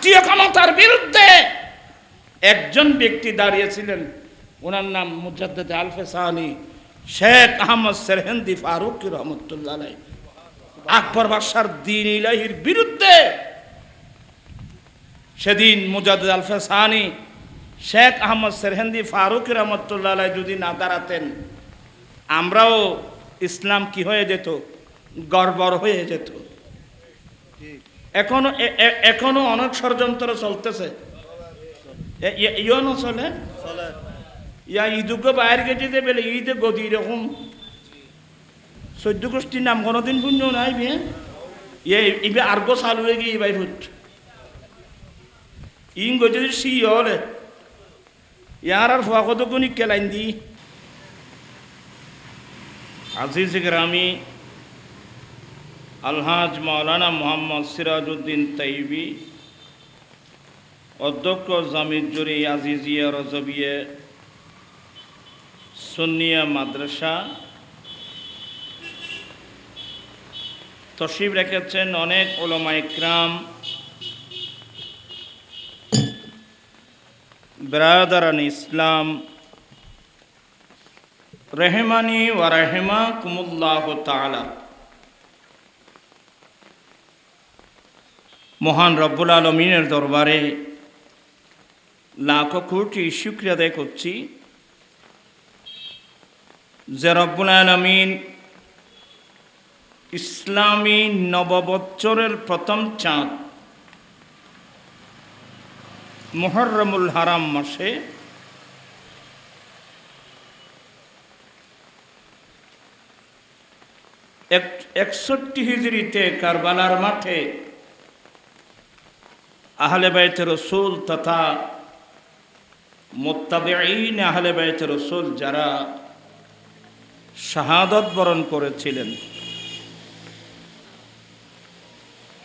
রাষ্ট্রীয় ক্ষমতার বিরুদ্ধে একজন ব্যক্তি দাঁড়িয়েছিলেন, ওনার নাম মুজাদ্দেদ আলফে সানি শেখ আহমদ সেরহিন্দি ফারুক রহমতুল্লাহ আলাইহি। আকবর বাদশার দ্বীন ইলাহির বিরুদ্ধে সেদিন মুজাদ্দেদ আলফে সানি শেখ আহমদ সেরহিন্দি ফারুক রহমতুল্লাহ আলাইহি যদি না দাঁড়াতেন, আমরাও ইসলাম কি হয়ে যেত, গড়বড় হয়ে যেত। এখনো অনেক ষড়যন্ত্র চলতেছে। ইয়নো চলে ইয়া ঈদুকে বাইরে গেছে যে বেলে ঈদে গদি এরকম 14 গোষ্ঠীর নাম কোনোদিন পুণ্য নাই বে ইবে আর্গো চালু হয়ে গিয়ে বাই ফুট ইং গজে সি হলে ইয়ার আর ফুয়া কত গুণী কেলাইন দি। আজিজ গ্রামী আলহাজ মাওলানা মোহাম্মদ সিরাজউদ্দিন তাইবি, অধ্যক্ষ জামিজুরি আজিজিয়া রজবিয়ে সুন্নিয়া মাদ্রাসা, তশরিফ রেখেছেন অনেক উলামা ইকরাম, বিরাদারান ইসলাম, রহমানি ওয়া রাহিমাকুমুল্লাহু তাআলা। মহান রব্বুল আলমিনের দরবারে লাখো কোটি শুকরিয়া আদায় করছি যে রব্বুল আলমিন ইসলামী নববৎসরের প্রথম চাঁদ মুহররমুল হারাম মাসে এক 61 হিজরিতে কারবালার মাঠে আহলে বাইত রসুল তথা মুত্তাবিঈন আহলে বাইত রসুল যারা শাহাদত বরণ করেছিলেন,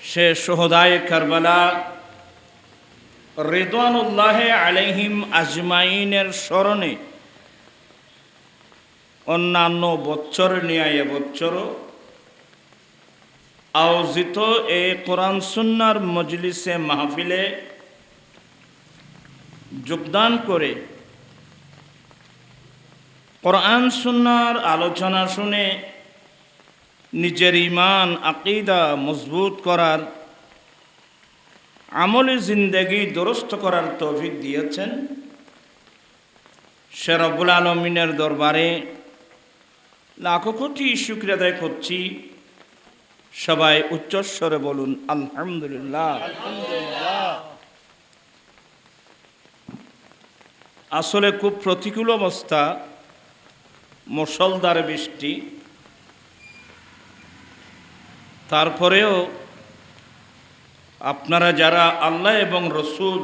সে শুহাদায়ে কারবালা রিদওয়ানুল্লাহ আলাইহিম আজমাইনের স্মরণে অন্যান্য বৎসর নিয়ে এবৎসরও আয়োজিত এ কোরআন সুন্নাহর মজলিসে মাহফিলে যোগদান করে কোরআন সুন্নাহর আলোচনা শুনে নিজের ঈমান আকীদা মজবুত করার, আমলে জিন্দেগি দুরুস্ত করার তৌফিক দিয়েছেন, সে রব্বুল আলমিনের দরবারে লাখো কোটি শুকরিয়া আদায় করছি। সবাই উচ্চস্বরে বলুন আলহামদুলিল্লাহ। আসলে খুব প্রতিকূল অবস্থা, মুষলধারে বৃষ্টি, তারপরেও আপনারা যারা আল্লাহ এবং রসুল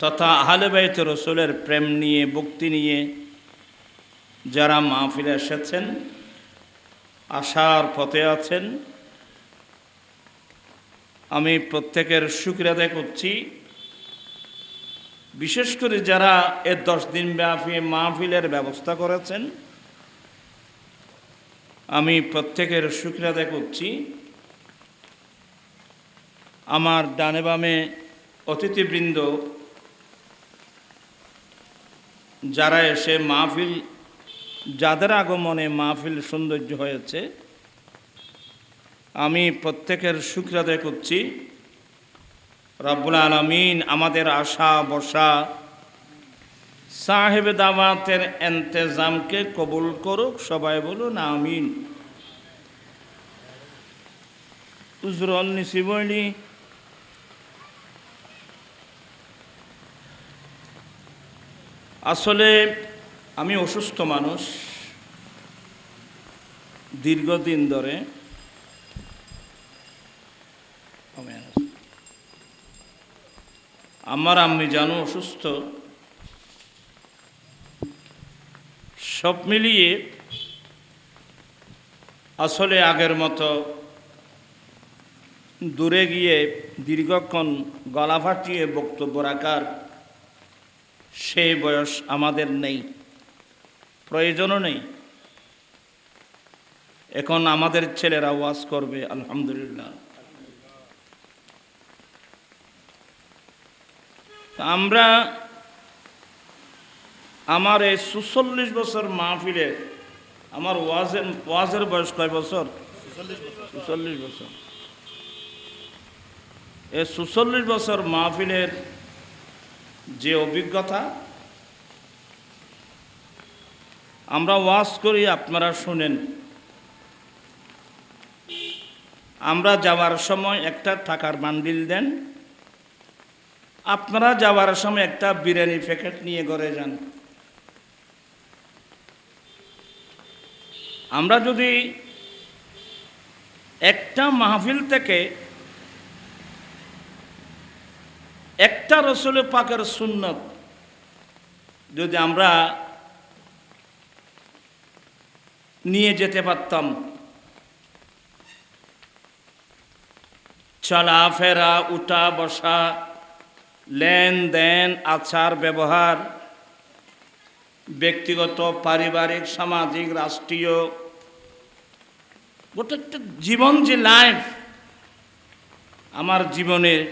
তথা আহলে বাইত রসুলের প্রেম নিয়ে, ভক্তি নিয়ে যারা মাহফিলে এসেছেন, আশার পথে আছেন, আমি প্রত্যেকের শুকরিয়া আদায় করছি। বিশেষ করে যারা এ 10 দিন ব্যাপী মাহফিলের ব্যবস্থা করেছেন, আমি প্রত্যেকের শুকরিয়া আদায় করছি। আমার ডানে বামে অতিথিবৃন্দ যারা এসে মাহফিল, যাদের আগমনে মাহফিল সৌন্দর্য হয়েছে, আমি প্রত্যেকের শুকরিয়া আদায় করছি। রব্বুল আলামিন আমাদের আশা বসা সাহেব দাওয়াতের ইন্তেজামকে কবুল করুক। সবাই বলুন আমিন। উজরল নিসি বলি আসলে আমি অসুস্থ মানুষ, দীর্ঘদিন ধরে আমার আম্মি জানো অসুস্থ। সব মিলিয়ে আসলে আগের মতো দূরে গিয়ে দীর্ঘক্ষণ গলা ফাটিয়ে বক্তব্য রাখার সেই বয়স আমাদের নেই, প্রয়োজনও নেই। এখন আমাদের ছেলেরা ওয়াজ করবে, আলহামদুলিল্লাহ। আমরা আমার এই ৪৪ বছর মাহফিলে আমার ওয়াজের বয়স কয় বছর? ৪৪ বছর। এই ৪৪ বছর মাহফিলের যে অভিজ্ঞতা, আমরা ওয়াজ করি, আপনারা শুনেন। আমরা যাওয়ার সময় একটা টাকার বান্ডিল দেন, আপনারা যাওয়ার সময় একটা বিরিয়ানি প্যাকেট নিয়ে ঘরে যান। আমরা যদি একটা মাহফিল থেকে একটা রসুল পাকের সুন্নত যদি আমরা নিয়ে যেতে পারতাম, চলাফেরা, উঠা বসা, লেনদেন, আচার ব্যবহার, ব্যক্তিগত, পারিবারিক, সামাজিক, রাষ্ট্রীয়, গোটা একটা জীবন যে লাইফ, আমার জীবনের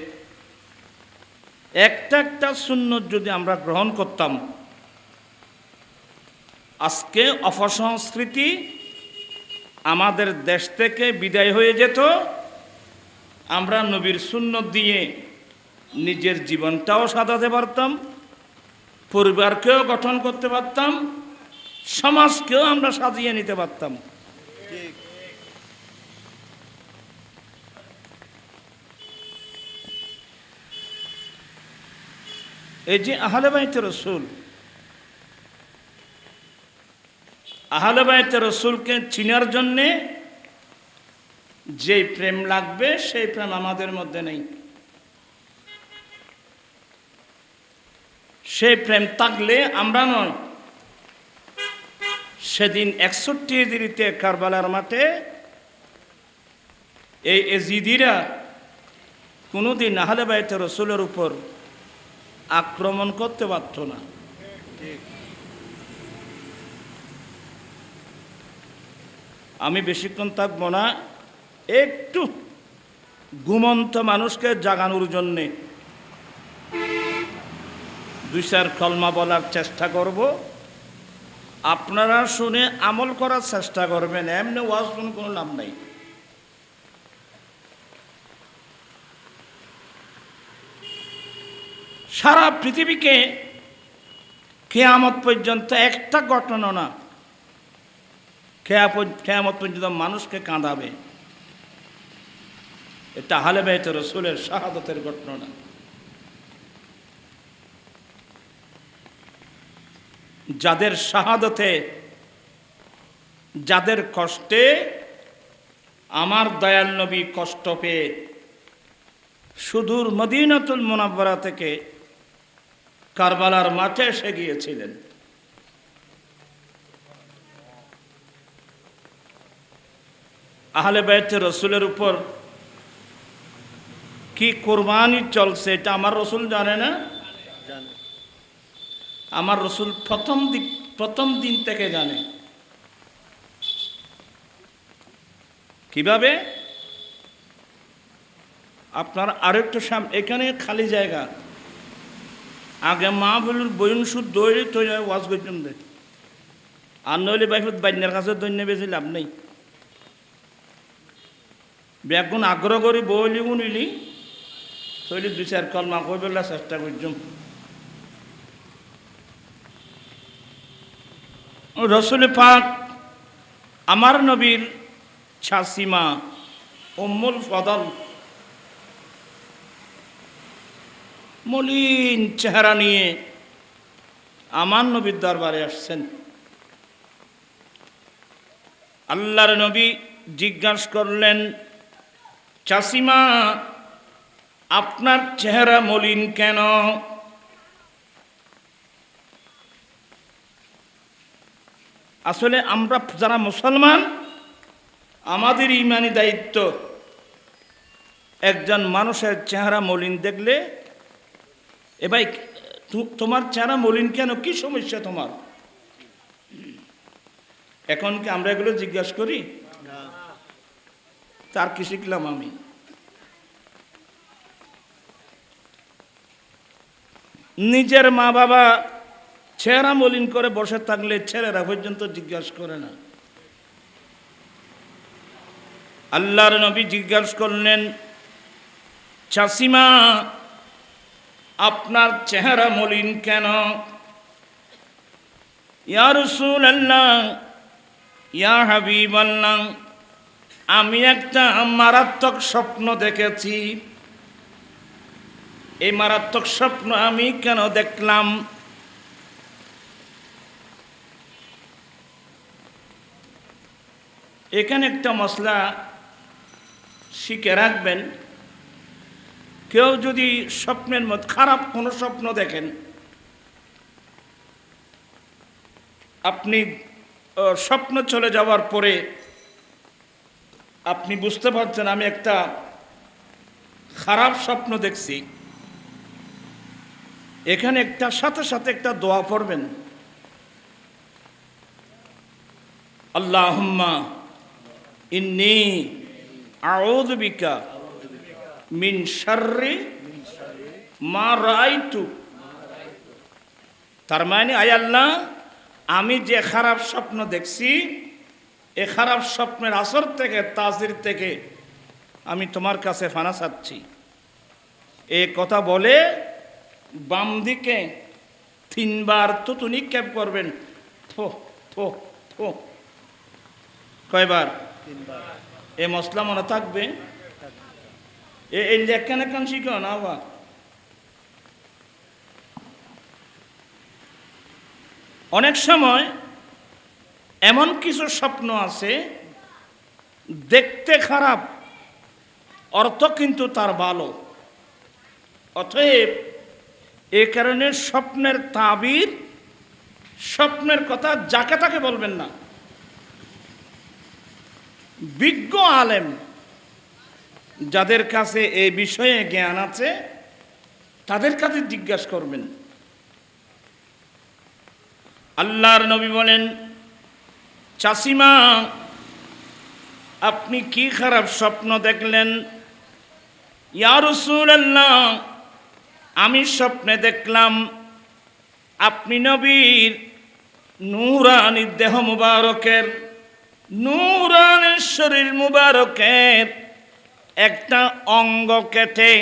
একটা একটা সুন্নত যদি আমরা গ্রহণ করতাম, আজকে অপসংস্কৃতি আমাদের দেশ থেকে বিদায় হয়ে যেত। আমরা নবীর সুন্নত দিয়ে নিজের জীবনটাও সাজাতে পারতাম, পরিবারকেও গঠন করতে পারতাম, সমাজকেও আমরা সাজিয়ে নিতে পারতাম। এই যে আহলে বাইতে রসুল, আহলে বাইতে রসুলকে চিনার জন্যে যে প্রেম লাগবে সেই প্রেম আমাদের মধ্যে নেই। সেই প্রেম থাকলে আমরা নয়, সেদিন 61 হিজরিতে কারবালার মাঠে এই এজিদিরা কোনোদিন আহলে বাইতে রসুলের উপর আক্রমণ করতে পারত না। আমি বেশিক্ষণ থাকবো না, একটু ঘুমন্ত মানুষকে জাগানোর জন্যে 2-4 কলমা বলার চেষ্টা করব। আপনারা শুনে আমল করার চেষ্টা করবেন, এমনি ওয়াজ শুনে কোনো লাভ নাই। সারা পৃথিবীকে কিয়ামত পর্যন্ত একটা ঘটনা না, কিয়ামত পর্যন্ত মানুষকে কাঁদাবে। এটা আহলে বাইত রাসূলের শাহাদাতের ঘটনা। যাদের শাহাদাতে, যাদের কষ্টে আমার দয়াল নবী কষ্ট পেয়ে সুদূর মদিনাতুল মুনাওয়ারা থেকে কারবালার মাঠে এসে গিয়েছিলেন। আহলে বাইতে রাসূলের উপর কি কোরবানি চলছে এটা আমার রসুল জানে না? আমার রসুল প্রথম দিন থেকে জানে। কিভাবে? আপনার আরেকটু সামনে এখানে খালি জায়গা, আগে মা বলুন বইন সুদ দৌড়ে তো ওয়াজ করতাম দে, আর নইলে বাইফত বাইনের কাছে দৈন্য বেশি লাভ নেই। ব্যাগুন আগ্রহ করি বইলি উনিলি তৈলি 2-4 কলমা কই বললা চেষ্টা করছুম। রসুল পাক আমার নবীর ছাসিমা উম্মুল ফদল মলিন চেহারা নিয়ে আমার নবীর দরবারে আসছেন। আল্লাহর নবী জিজ্ঞাসা করলেন, চাষিমা আপনার চেহারা মলিন কেন? আসলে আমরা যারা মুসলমান, আমাদের ইমানি দায়িত্ব একজন মানুষের চেহারা মলিন দেখলে, এ ভাই তোমার চেহারা মলিন কেন, কি সমস্যা তোমার? এখন কি আমরা এগুলো জিজ্ঞাসা করি? তার কি শিখলাম আমি? নিজের মা বাবা চেহারা মলিন করে বসে থাকলে ছেলেরা পর্যন্ত জিজ্ঞাসা করে না। আল্লাহর নবী জিজ্ঞাসা করলেন, চাচিমা আপনার চেহারা মলিন কেন? ইয়া রাসূলুল্লাহ, ইয়া হাবিবাল্লাহ, আমি একটা মারাত্মক স্বপ্ন দেখেছি। এই মারাত্মক স্বপ্ন আমি কেন দেখলাম? এখানে একটা মশলা শিখে রাখবেন। কেউ যদি স্বপ্নের মধ্যে খারাপ কোনো স্বপ্ন দেখেন, আপনি স্বপ্ন চলে যাওয়ার পরে আপনি বুঝতে পারছেন আমি একটা খারাপ স্বপ্ন দেখছি, এখানে একটা সাথে সাথে একটা দোয়া পড়বেন, আল্লাহুম্মা ইন্নী আউযু বিকা মিন শাররি মা রাআইতু। তার মানে, আয় আল্লাহ, আমি যে খারাপ স্বপ্ন দেখছি, এই খারাপ স্বপ্নের আসর থেকে, তাসির থেকে আমি তোমার কাছে ফানা চাচ্ছি। এই কথা বলে বাম দিকে 3 বার থুতু নিক্ষেপ করবেন। থো থো থো। কয়বার? 3 বার। এই মশলা মনে থাকবে। এই লেখান এখন শিখো না আবার। অনেক সময় এমন কিছু স্বপ্ন আছে দেখতে খারাপ, অর্থ কিন্তু তার ভালো। অতএব এ কারণে স্বপ্নের তাবির, স্বপ্নের কথা যাকে তাকে বলবেন না। বিজ্ঞ আলেম যাদের কাছে এই বিষয়ে জ্ঞান আছে তাদের কাছে জিজ্ঞাসা করবেন। আল্লাহর নবী বলেন, চাচিমা আপনি কি খারাপ স্বপ্ন দেখলেন? ইয়া রাসূলুল্লাহ, আমি স্বপ্নে দেখলাম আপনি নবীর নূরানি দেহ মুবারকের, নূরানি শরীর মুবারকের একটা অঙ্গ কেটে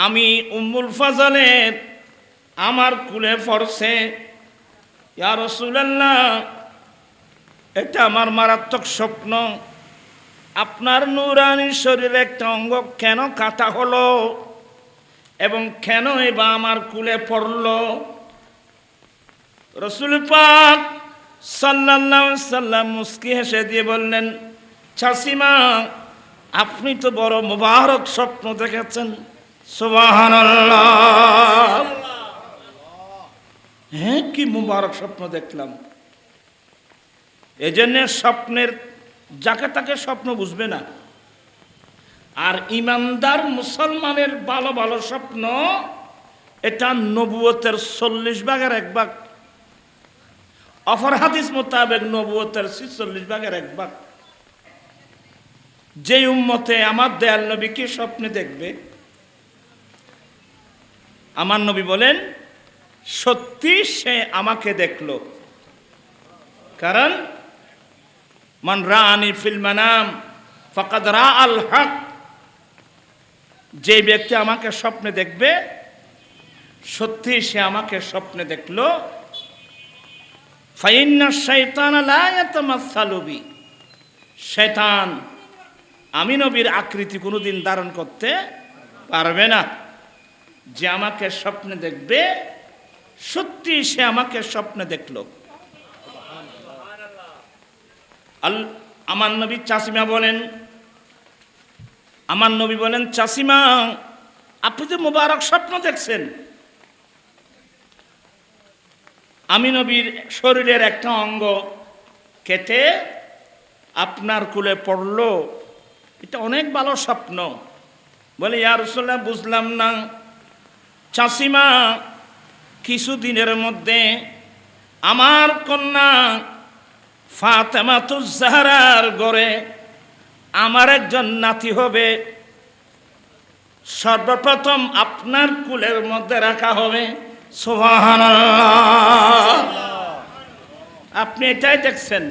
আমি উম্মুল ফাজলের আমার কুলে পড়ছে। ইয়া রাসূলুল্লাহ, এটা আমার মারাত্মক স্বপ্ন। আপনার নূরানি শরীরে একটা অঙ্গ কেন কাটা হলো এবং কেন বা আমার কুলে পড়লো? রাসূল পাক সাল্লাল্লাহু আলাইহি সাল্লাম মুস্কি হেসে দিয়ে বললেন, চাচিমা আপনি তো বড় মুবারক স্বপ্ন দেখেছেন। সুবহানাল্লাহ। হ্যাঁ, কি মুবারক স্বপ্ন দেখলাম। এজন্য স্বপ্নের যাকে তাকে স্বপ্ন বুঝবে না। আর ইমানদার মুসলমানের ভালো ভালো স্বপ্ন, এটা নবুয়তের 40 ভাগের 1 ভাগ। অপর হাদিস মোতাবেক নবুয়তের 46 ভাগের 1 ভাগ। যে উম্মতে আমার দয়াল নবী কি স্বপ্নে দেখবে, আমার নবী বলেন সত্যি সে আমাকে দেখলো। কারণ মান রাআনি ফিল মানাম ফাকাদ রাআল হক। যে ব্যক্তি আমাকে স্বপ্নে দেখবে, সত্যি সে আমাকে স্বপ্নে দেখলো। ফাইন্না শাইতানা লা ইয়াতামাসসালু বি। শয়তান আমি নবীর আকৃতি কোনোদিন ধারণ করতে পারবে না। যে আমাকে স্বপ্নে দেখবে, সত্যি সে আমাকে স্বপ্নে দেখলো। আমার নবী চাচিমা বলেন, আমার নবী বলেন, চাচিমা আপনি তো মুবারক স্বপ্ন দেখছেন। আমি নবীর শরীরের একটা অঙ্গ কেটে আপনার কুলে পড়লো, এটা অনেক ভালো স্বপ্ন। বলে, ইয়া রাসূলুল্লাহ বুঝলাম না। চাচিমা কিছুদিনের মধ্যে আমার কন্যা ফাতেমাতুজ জাহরার ঘরে আমার একজন নাতি হবে। সর্বপ্রথম আপনার কুলের মধ্যে রাখা হবে। সুবহানাল্লাহ। আপনি এটাই দেখছেন।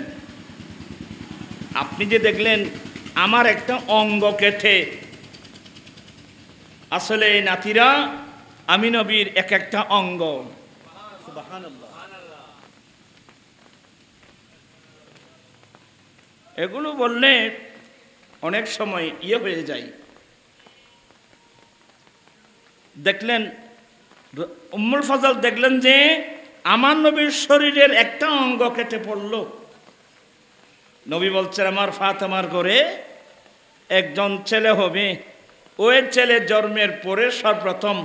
আপনি যে দেখলেন আমার একটা অঙ্গ কেটে, আসলে এই নাতিরা আমি নবীর এক একটা অঙ্গ। এগুলো বললে অনেক সময় হয়ে যায়। দেখলেন উম্মুল ফজল দেখলেন যে আমার নবীর শরীরের একটা অঙ্গ কেটে পড়ল। নবী বলছেন আমার ফাতেমার ঘরে একজন ছেলে হবে, ওই ছেলে জন্মের পরে সর্বপ্রথম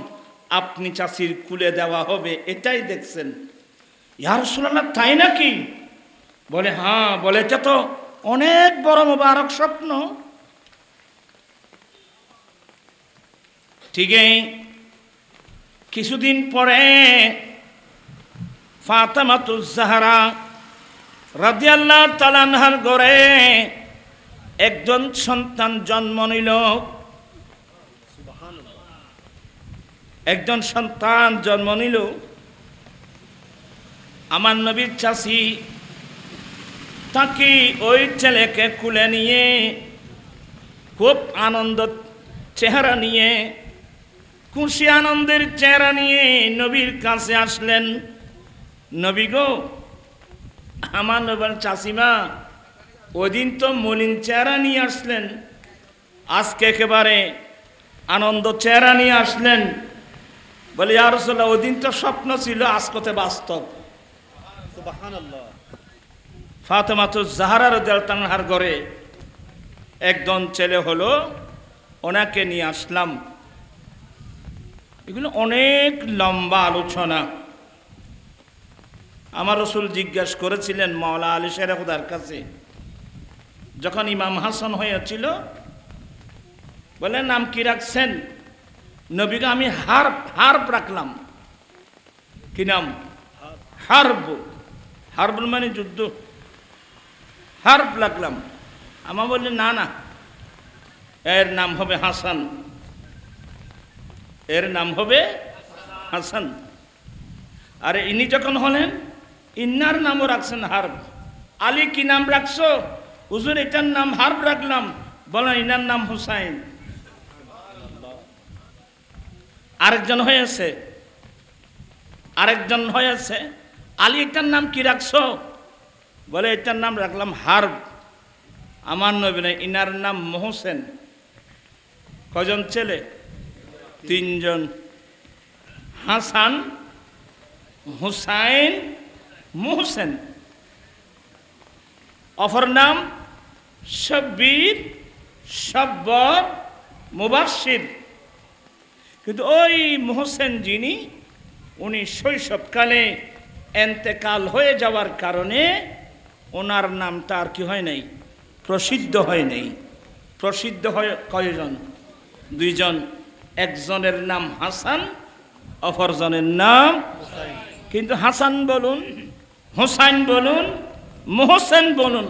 আপনি চাচির কুলে দেওয়া হবে। এটাই দেখছেন। ইয়া রাসূলুল্লাহ, তাই নাকি? বলে হ্যাঁ। বলে এটা তো অনেক বড় মোবারক স্বপ্ন। ঠিকই কিছুদিন পরে ফাতেমাতুজ জাহরা রাদিয়াল্লাহু তাআলা আনহার ঘরে একজন সন্তান জন্ম নিল। একজন সন্তান জন্ম নিল। আমার নবীর চাচি তাকে ওই ছেলেকে কুলে নিয়ে খুব আনন্দ চেহারা নিয়ে, খুশি আনন্দের চেহারা নিয়ে নবীর কাছে আসলেন। নবী গো, আমার নবীর চাচিমা ওই দিন তো মলিন চেহারা নিয়ে আসলেন, আজকে একেবারে আনন্দ চেহারা নিয়ে আসলেন। বলে ইয়া রাসূলুল্লাহ, ওই দিন তো স্বপ্ন ছিল, আজকে বাস্তব। সুবহানাল্লাহ। ফাতেমাতুজ জাহরা রাদিয়াল্লাহু তাআলার ঘরে একজন ছেলে হলো, ওনাকে নিয়ে আসলাম। এগুলো অনেক লম্বা আলোচনা। আমার রাসূল জিজ্ঞাসা করেছিলেন মাওলা আলী শের খুদার কাছে, যখন ইমাম হাসান হয়েছিল, বলে নাম কি রাখছেন? নবীকে আমি হার্ব রাখলাম। কি নাম? হার্ব। হার্ব মানে যুদ্ধ। হার্ব রাখলাম। আমার বললেন না না, এর নাম হবে হাসান। এর নাম হবে হাসান। আরে ইনি যখন হলেন, ইন্নার নামও রাখছেন হার্ব। আলী কি নাম রাখছো? হুজুর এটার নাম হার্ব রাখলাম। বলেন ইনার নাম হুসাইন। আরেকজন হয়েছে, আরেকজন হয়েছে, আলী এটার নাম কি রাখছো? বলে এটার নাম রাখলাম হার্ব। আমার নবী না, ইনার নাম মোহসেন। কজন ছেলে? তিনজন। হাসান, হুসাইন, মোহসেন। অপর নাম শব্বির, সব্বর, মুবাশশির। কিন্তু ওই মোহসেন যিনি, উনি শৈশবকালে এন্তেকাল হয়ে যাওয়ার কারণে ওনার নামটা আর কি হয় নাই, প্রসিদ্ধ হয় নাই। প্রসিদ্ধ হয় কয়জন? দুইজন। একজনের নাম হাসান, অপরজনের নাম। কিন্তু হাসান বলুন, হুসাইন বলুন, মোহসেন বলুন,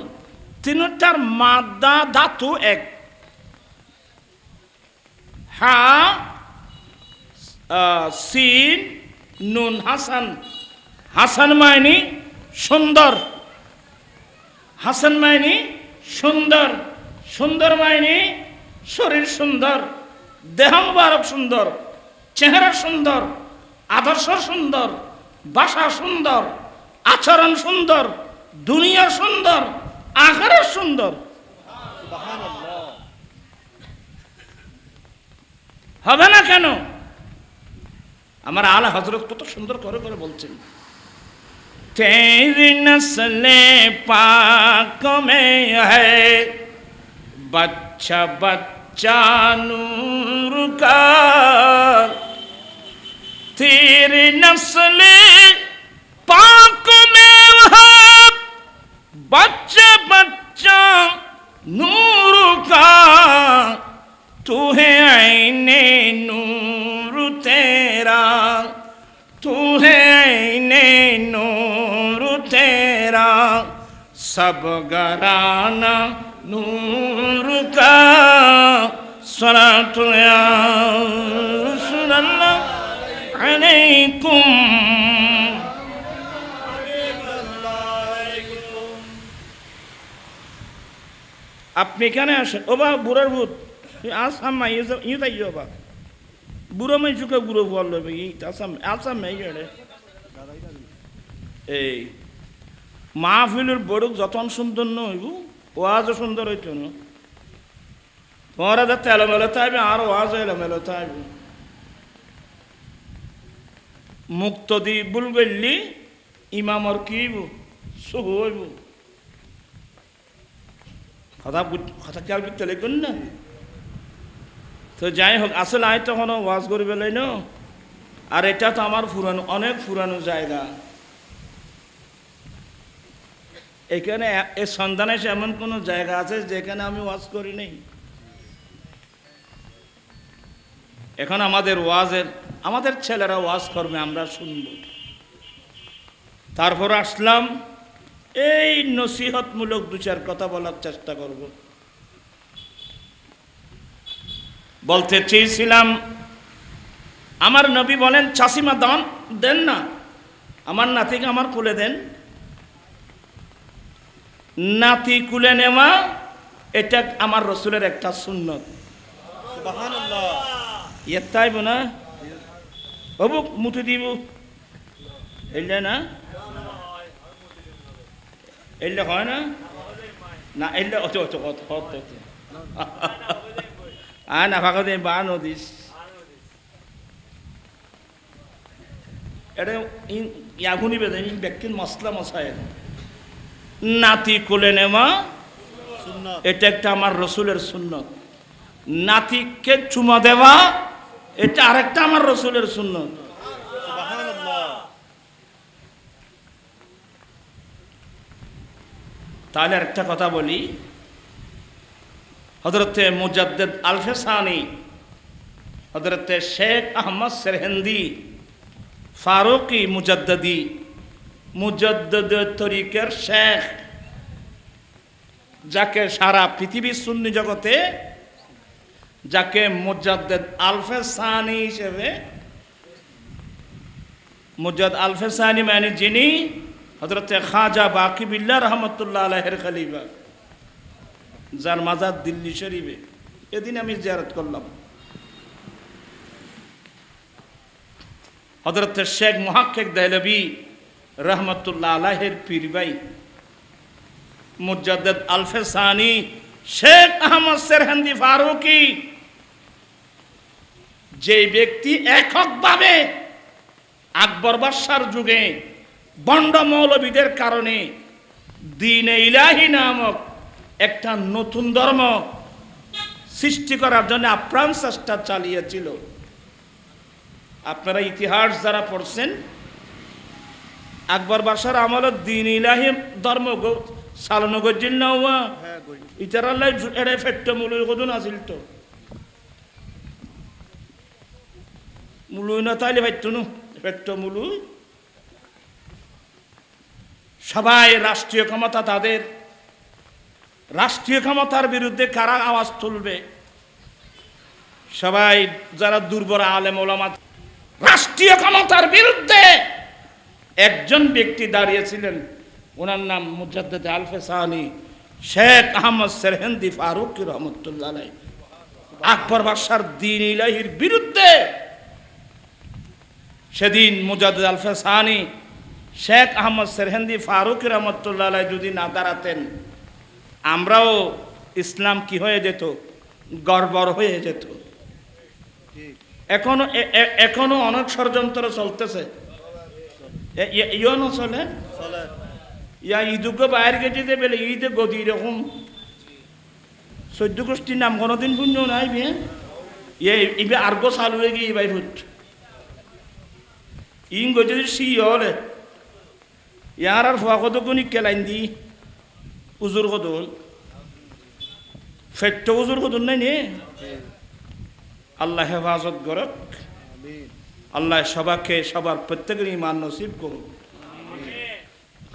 তিনটার মাদা ধাতু এক। হা সিন নুন। হাসান। হাসান মানে সুন্দর। হাসান মানে সুন্দর। সুন্দর মানে শরীর সুন্দর, দেহ মুবারক সুন্দর, চেহারা সুন্দর, আদর্শ সুন্দর, ভাষা সুন্দর, আচরণ সুন্দর, দুনিয়া সুন্দর, আখিরাত সুন্দর। হবে না কেন? আমার আলা হযরত কত সুন্দর করে করে বলছেন, তেরি নসলে পাক মে হ্যায় बच्चा बच्चा नूर का, तेरी नस्ल पाक में है बच्चा बच्चा नूर का, तू है आईने नूर तेरा, तू है आईने नूर तेरा, सब घराना नूर का सलातु या আপনি এখানে আসেন ও বা বুড়ার ভূত আসাম ইউ তাই বা বুড়ো মাই চুকে বুড়ো বল এই আসাম আসাম এই মাহফিলের বড়ুক যতন সুন্দর নইব ওয়াজও সুন্দর হইতো না তোমারা যাতে এলোমেলো থাকবে আর ওয়াজ এলোমেলো থাকবে মুক্ত দি বুলবেললি ইমামর কিব শুভ হইব কথা কথা খেয়াল করতে লিখুন না তো যাই হোক আসলে আয় তখন ওয়াজ করে বেলাই ন আর এটা তো আমার পুরানো অনেক পুরানো জায়গা এখানে এই সন্ধানে এমন কোনো জায়গা আছে যেখানে আমি ওয়াজ করি নাই এখন আমাদের ছেলেরা ওয়াজ করবে আমরা শুনব তারপর আসলাম এই নসিহতমূলক দু চার কথা বলার চেষ্টা করব বলতে চেয়েছিলাম আমার নবী বলেন চাষিমা দান দেন না আমার নাতিকে আমার কুলে দেন নাতি কুলে নেওয়া এটা আমার রসুলের একটা সুন্নত সুবহানাল্লাহ তাইব না বাবু মুঠে দিব এলে না এলে হয় না না এলে অত অত কত কত না ফাঁকা দিয়ে বা নদিস এটা ইয়াগুনি বেদে ব্যক্তির মশলা মশায় নাতি কোলে নেওয়া এটা একটা আমার রসুলের সুন্নত নাতিকে চুমা দেওয়া এটা আরেকটা আমার রসুলের সুন্নত তাহলে আরেকটা কথা বলি হযরতে মুজাদ্দিদ আলফে সানি হযরতে শেখ আহমদ সেরহিন্দি ফারুকি মুজাদ্দিদ তরিকার শেখ যাকে সারা পৃথিবীর সুন্নি জগতে যাকে মুজাদ্দিদ আলফে সানি হিসেবে মুজাদ্দিদ আলফে সানি মানে যিনি হযরতে খাজা বাকিবিল্লাহ রহমতুল্লাহ আলাইহির খলিফা যার মাজার দিল্লি শরীফে এদিন আমি জিয়ারত করলাম হযরতে শেখ মুহাক্কিক দেহলভী রহমতুল্লাহ আলাইহির পীর ভাই মুজাদ্দিদ আলফে সানি শেখ আহমদ সেরহিন্দি ফারুকি যে ব্যক্তি এককভাবে আকবর বাদশার যুগে বন্ড মৌলবীদের কারণে দ্বীন ইলাহি নামক একটা নতুন ধর্ম সৃষ্টি করার জন্য আপ্রাণ চেষ্টা চালিয়েছিল আপনারা ইতিহাস যারা পড়ছেন আকবর বাদশার আমলে দ্বীন ইলাহি ধর্ম চালনা করছিল না হওয়া ইতারাল্লাই এড়ে ফেট্ট মূলই কদুন আসিল তো মূলই না তাইলে ভাইতুনু ফেট্ট মূলই সবাই রাষ্ট্রীয় ক্ষমতা তাদের রাষ্ট্রীয় ক্ষমতার বিরুদ্ধে কারা আওয়াজ তুলবে সবাই যারা দুর্বল আলেম ওলামা রাষ্ট্রীয় ক্ষমতার বিরুদ্ধে একজন ব্যক্তি দাঁড়িয়েছিলেন ওনার নাম মুজাদ্দিদ আলফে সানি শেখ আহমদ সেরহিন্দি ফারুকি রহমতুল্লাহ আলাইহি আকবর বাদশার দ্বীন ইলাহির বিরুদ্ধে সেদিন মুজাদ্দিদ আলফে সানি শেখ আহমদ সেরহিন্দি ফারুকি রহমতুল্লাহ আলাইহি যদি না দাঁড়াতেন আমরাও ইসলাম কি হয়ে যেত গড়বড় হয়ে যেত এখনো অনেক ষড়যন্ত্র চলতেছে ইও না চলে ইয়া ঈদুকে বাইর গেছে বেলে ঈদে গদি এরকম 14 গোষ্ঠীর নাম কোনোদিন পুণ্য নাই বিয়ে ইবে আর্গো চালু হয়ে গিয়ে ভাই ভুট ইং গজে সি হলে ইয়ার আর ফুয়া কত কোনি কেলাইন দি উজুর কদন ফেট্ট উজুর কদন নাই নে আল্লাহ হেফাজত করক আল্লাহ সবার প্রত্যেকের ইমান নসিব করুক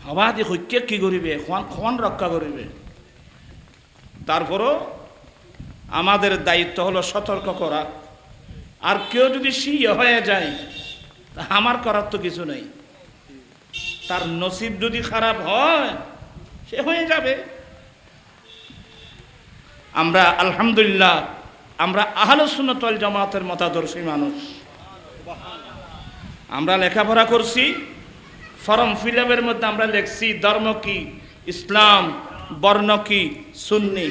হবাদি হইকে কি করিবে খন রক্ষা করিবে তারপরও আমাদের দায়িত্ব হলো সতর্ক করা আর কেউ যদি শিয়া হয়ে যায় তা আমার করার তো কিছু নেই তার নসিব যদি খারাপ হয় সে হয়ে যাবে আমরা আলহামদুলিল্লাহ আমরা আহলে সুন্নাত ওয়াল জামাতের মতাদর্শী মানুষ। আমরা লেখাপড়া করছি, ফর্ম ফিল আপের মধ্যে আমরা লিখছি ধর্ম কি, ইসলাম, বর্ণ কি, সুন্নি।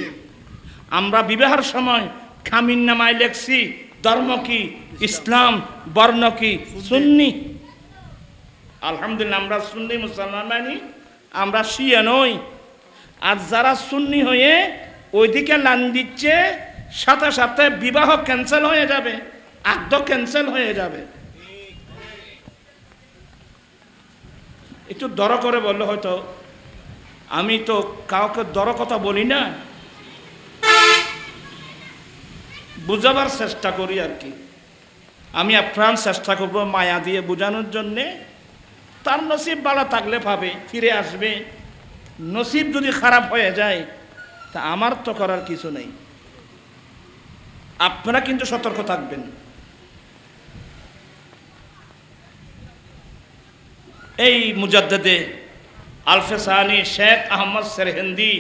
আমরা বিবাহের সময় খামিন নামায় লিখছি ধর্ম কি, ইসলাম, বর্ণ কি, সুন্নি। আলহামদুলিল্লাহ আমরা সুন্নি মুসলমান মানি, আমরা শিয়া নই। আর যারা সুন্নি হয়ে ওইদিকে লান দিচ্ছে, সাথে সাথে বিবাহ ক্যান্সেল হয়ে যাবে, আকদ ক্যান্সেল হয়ে যাবে। একটু দর করে বললে হয়তো, আমি তো কাউকে দর কথা বলি না, বুঝাবার চেষ্টা করি আর কি। আমি আপ্রাণ চেষ্টা করব মায়া দিয়ে বোঝানোর জন্যে। তার নসিব ভালো থাকলে পাবে, ফিরে আসবে। নসিব যদি খারাপ হয়ে যায় তা আমার তো করার কিছু নেই। আপনারা কিন্তু সতর্ক থাকবেন। এই মুজাদ্দেদে আলফে সানি শেখ আহমদ সেরহিন্দি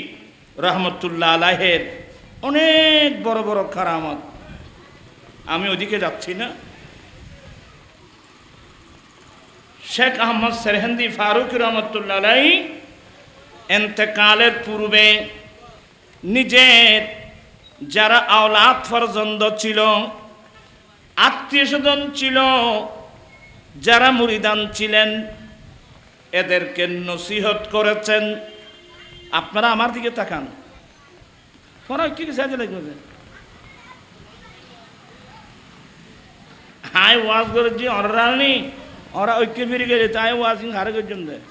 রহমতুল্লাহ আলাইহের অনেক বড় বড় কারামত, আমি ওদিকে যাচ্ছি না। শেখ আহমদ সেরহিন্দি ফারুক রহমতুল্লাহ আলাই ইন্তেকালের পূর্বে নিজের যারা আওলাদ ফরজন্দ ছিল, আত্মীয় স্বজন ছিল, যারা মুরিদান ছিলেন, এদেরকে নসিহত করেছেন। আপনারা আমার দিকে তাকান, ওরা কি সাহায্য লাগবে। হাই ওয়াজ করেছি ওরা নি, ওরা ঐক্য ফিরে গেছে, তাই ওয়াজিং হারে করছেন দেয়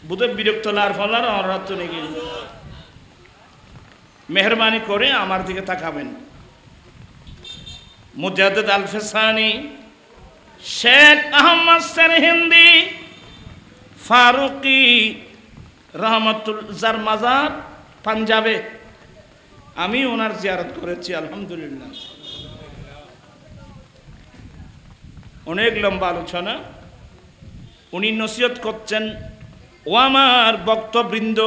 বুধ বিরক্ত লার ফলার ওরা তো নাকি। মেহরবানি করে আমার দিকে তাকাবেন। মুজাদ্দিদ আলফে সানি শেখ আহমদ সেরহিন্দি ফারুকি রহমতুল্লাহর মাজার পাঞ্জাবে, আমি ওনার জিয়ারত করেছি আলহামদুলিল্লাহ। অনেক লম্বা আলোচনা। উনি নসিহত করছেন, ও আমার ভক্তবৃন্দ,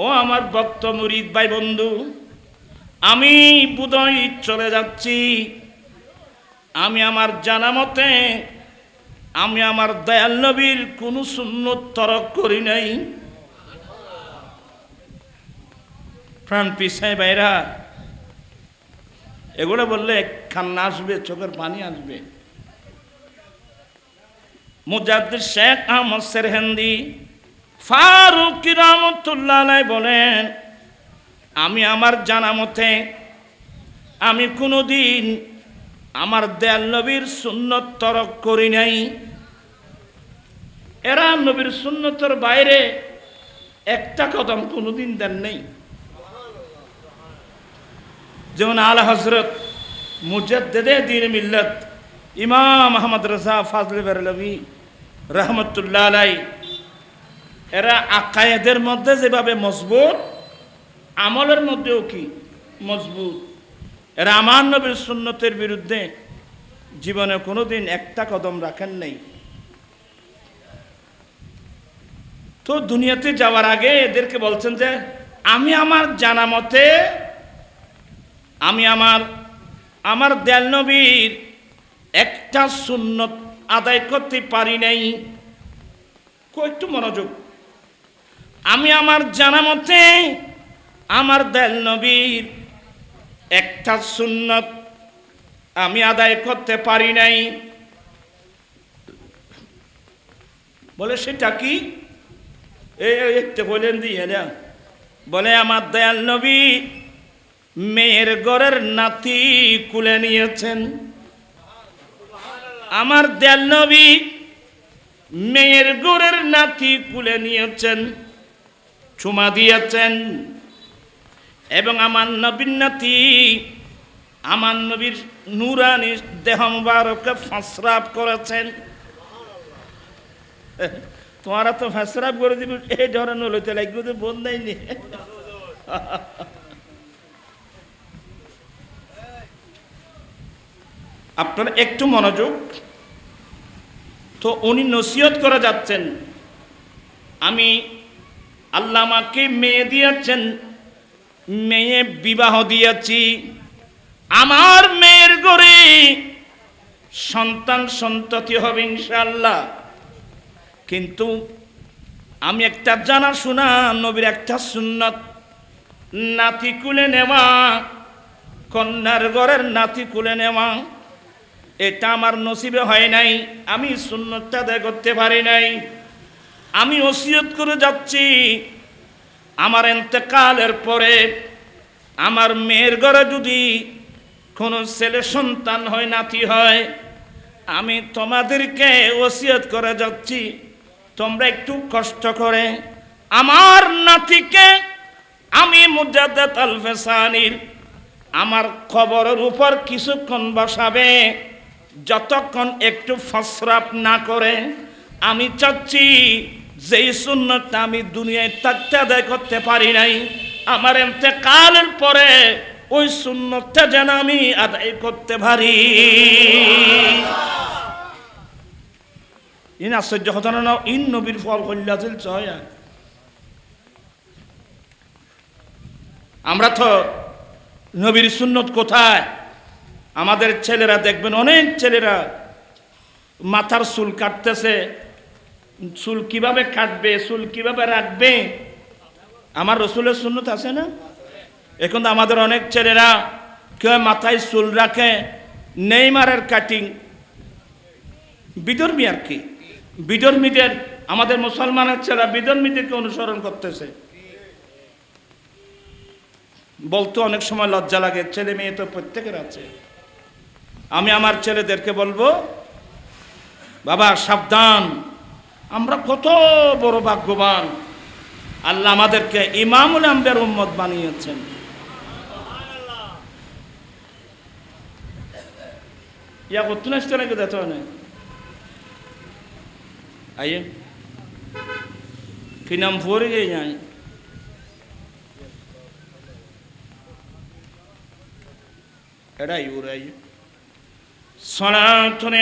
ও আমার ভক্ত মুরিদ ভাই বন্ধু, আমি বুধই চলে যাচ্ছি। আমি আমার জানা মতে আমি আমার দয়াল নবীর কোনো সুন্নত তরক করি নাই। প্রাণ পিছায় বাইরা এগুলো বললে কান্না আসবে, চোখের পানি আসবে। মুজাদ্দিদ শেখ আহমদ সেরহিন্দি ফারুকি রহমতুল্লাহ আলাইহি বলেন, আমি আমার জানা মতে আমি কোনোদিন আমার দয়াল নবীর সুন্নত তরক করি নাই। এরা নবীর সুন্নতের বাইরে একটা কদম কোনোদিন দেন নেই। যেমন আলা হযরত মুজাদ্দিদে দ্বীন মিল্লাত ইমাম আহমদ রাজা ফাজলে বেরলভী রহমতুল্লাহ আলাইহি, এরা আকায়েদের মধ্যে যেভাবে মজবুত, আমলের মধ্যেও কি মজবুত। এরা আমার নবীর সুন্নতের বিরুদ্ধে জীবনে কোনোদিন একটা কদম রাখেন নাই। তো দুনিয়াতে যাওয়ার আগে এদেরকে বলছেন যে আমি আমার জানা মতে আমি আমার দয়াল নবীর একটা সুন্নত আদায় করতে পারি নাই। একটু মনোযোগ। আমি আমার জানা মতে আমার দয়াল নবীর একটা সুন্নত আমি আদায় করতে পারি নাই। বলে সেটা কি? একটু বলেন দিয়ে না। বলে আমার দয়াল নবী মেয়ের ঘরের নাতি কুলে নিয়েছেন। আমার দয়াল নবী মেয়ের ঘরের নাতি কুলে নিয়েছেন, চুমা দিয়েছেন, এবং আমার নবীর নাতি আমার নবীর নূরানি দেহ মুবারককে ফাঁসরাব করেছেন। তোমারা তো ফাঁসরাব করে দিব, এই ধরনের লইতে লাগবে তো বোন দেয়নি। আপনারা একটু মনোযোগ। তো উনি নসিহত করে যাচ্ছেন, আমি আল্লাহ আমাকে মেয়ে দিয়েছেন, মেয়ে বিবাহ দিয়েছি, আমার মেয়ের ঘরে সন্তান সন্ততি হবে ইনশাআল্লাহ। কিন্তু আমি একটা জানা শোনা নবীর একটা সুন্নত, নাতি কুলে নেওয়া, কন্যার ঘরের নাতি কুলে নেওয়া, এটা আমার নসিবে হয় নাই। আমি সুন্নতটা আদায় করতে পারি নাই। আমি ওসিয়ত করে যাচ্ছি, আমার ইন্তেকালের পরে আমার মেয়ের ঘরে যদি কোনো ছেলে সন্তান হয়, নাতি হয়, আমি তোমাদেরকে ওসিয়ত করে যাচ্ছি, তোমরা একটু কষ্ট করে আমার নাতিকে আমি মুজাদ্দেদ আলফে সানির আমার কবরের উপর কিছুক্ষণ বসাবে, যতক্ষণ একটু ফসরাপ না করে। আমি চাচ্ছি যেই সুন্নতটা আমি দুনিয়ায় থাকতে আদায় করতে পারি নাই, আমার ইন্তেকালের পরে ওই সুন্নতটা যেন আমি আদায় করতে পারি। ইন আশ্চর্য ঘটনা না, ইন নবীর ফল কল্যাণ চয়া। আমরা তো নবীর সুন্নত কোথায়? আমাদের ছেলেরা দেখবেন, অনেক ছেলেরা মাথার চুল কাটতেছে, চুল কিভাবে কাটবে, চুল কিভাবে রাখবে, আমার রসুলের সুন্নত আছে না? এখন তো আমাদের অনেক ছেলেরা কেউ মাথায় চুল রাখে, নেইমারের কাটিং, বিধর্মী আর কি, বিধর্মীদের, আমাদের মুসলমানের ছেলেরা বিধর্মীদেরকে অনুসরণ করতেছে। বলতে অনেক সময় লজ্জা লাগে, ছেলে মেয়ে তো প্রত্যেকের আছে। আমি আমার ছেলেদেরকে বলবো, বাবা সাবধান, আমরা কত বড় ভাগ্যবান, আল্লাহ আমাদেরকে ইমামুল আম্বিয়ার উম্মত বানিয়েছেন। ইয়া করতে আসতে নাকি দেখতে না आइए कि नाम फोर गए जाए एड़ा ही हो रहा है सलातुन